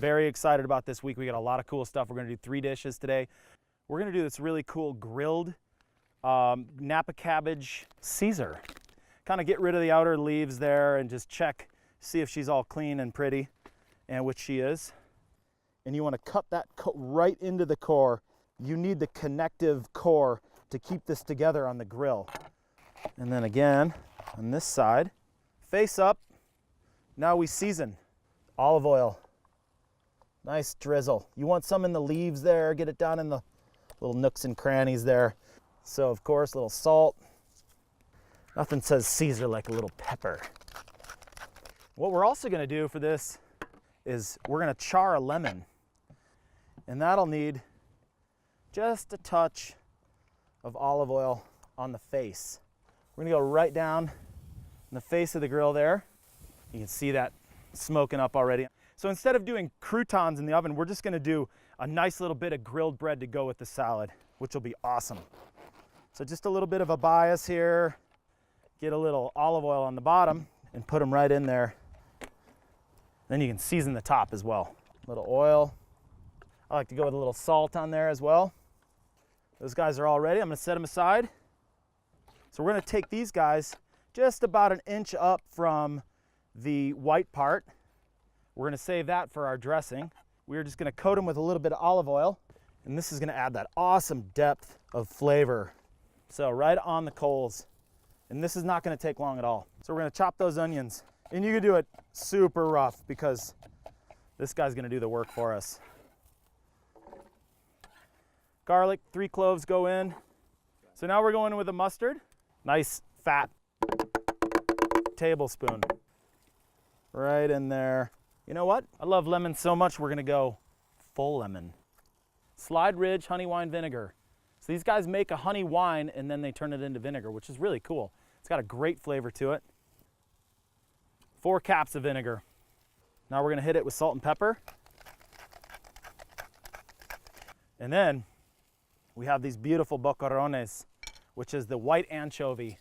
Very excited about this week. We got a lot of cool stuff. We're gonna do 3 dishes today. We're gonna do this really cool grilled Napa Cabbage Caesar. Kind of get rid of the outer leaves there and just check, see if she's all clean and pretty, and which she is. And you wanna cut that right into the core. You need the connective core to keep this together on the grill. And then again, on this side, face up. Now we season. Olive oil. Nice drizzle. You want some in the leaves there, get it down in the little nooks and crannies there. So of course, a little salt. Nothing says Caesar like a little pepper. What we're also gonna do for this is we're gonna char a lemon. And that'll need just a touch of olive oil on the face. We're gonna go right down in the face of the grill there. You can see that smoking up already. So instead of doing croutons in the oven, we're just gonna do a nice little bit of grilled bread to go with the salad, which will be awesome. So just a little bit of a bias here. Get a little olive oil on the bottom and put them right in there. Then you can season the top as well. A little oil. I like to go with a little salt on there as well. Those guys are all ready. I'm gonna set them aside. So we're gonna take these guys just about 1 inch up from the white part. We're gonna save that for our dressing. We're just gonna coat them with a little bit of olive oil, and this is gonna add that awesome depth of flavor. So right on the coals. And this is not gonna take long at all. So we're gonna chop those onions. And you can do it super rough because this guy's gonna do the work for us. Garlic, 3 cloves go in. So now we're going with a mustard. Nice fat tablespoon. Right in there. You know what? I love lemon so much, we're gonna go full lemon. Slide Ridge honey wine vinegar. So these guys make a honey wine and then they turn it into vinegar, which is really cool. It's got a great flavor to it. 4 caps of vinegar. Now we're gonna hit it with salt and pepper. And then we have these beautiful boquerones, which is the white anchovy.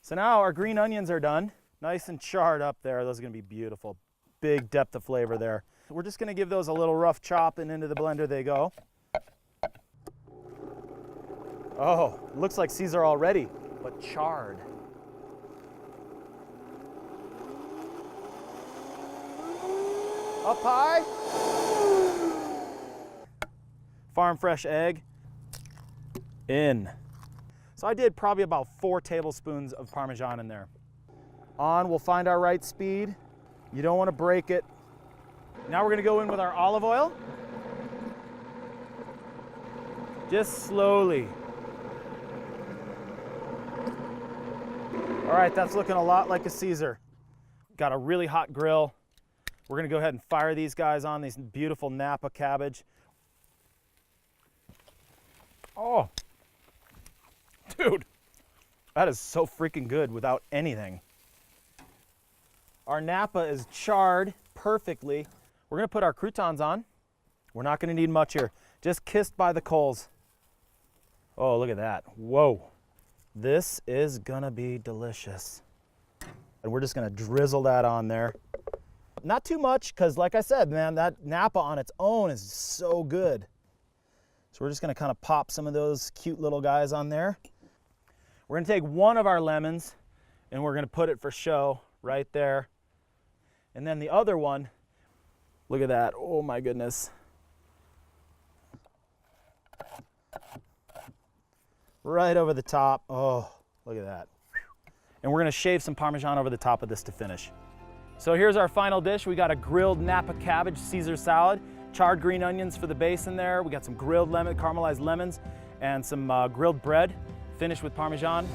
So now our green onions are done. Nice and charred up there. Those are gonna be beautiful. Big depth of flavor there. We're just gonna give those a little rough chop and into the blender they go. Oh, it looks like Caesar already, but charred. Up high. Farm fresh egg. In. So I did probably about 4 tablespoons of Parmesan in there. On, we'll find our right speed. You don't want to break it. Now we're gonna go in with our olive oil. Just slowly. All right, that's looking a lot like a Caesar. Got a really hot grill. We're gonna go ahead and fire these guys on, these beautiful Napa cabbage. Oh, dude, that is so freaking good without anything. Our Napa is charred perfectly. We're gonna put our croutons on. We're not gonna need much here. Just kissed by the coals. Oh, look at that. Whoa. This is gonna be delicious. And we're just gonna drizzle that on there. Not too much, because like I said, man, that Napa on its own is so good. So we're just gonna kind of pop some of those cute little guys on there. We're gonna take one of our lemons and we're gonna put it for show right there. And then the other one, look at that, oh my goodness. Right over the top, oh, look at that. And we're gonna shave some Parmesan over the top of this to finish. So here's our final dish. We got a grilled Napa Cabbage Caesar salad, charred green onions for the base in there. We got some grilled caramelized lemons, and some grilled bread, finished with Parmesan.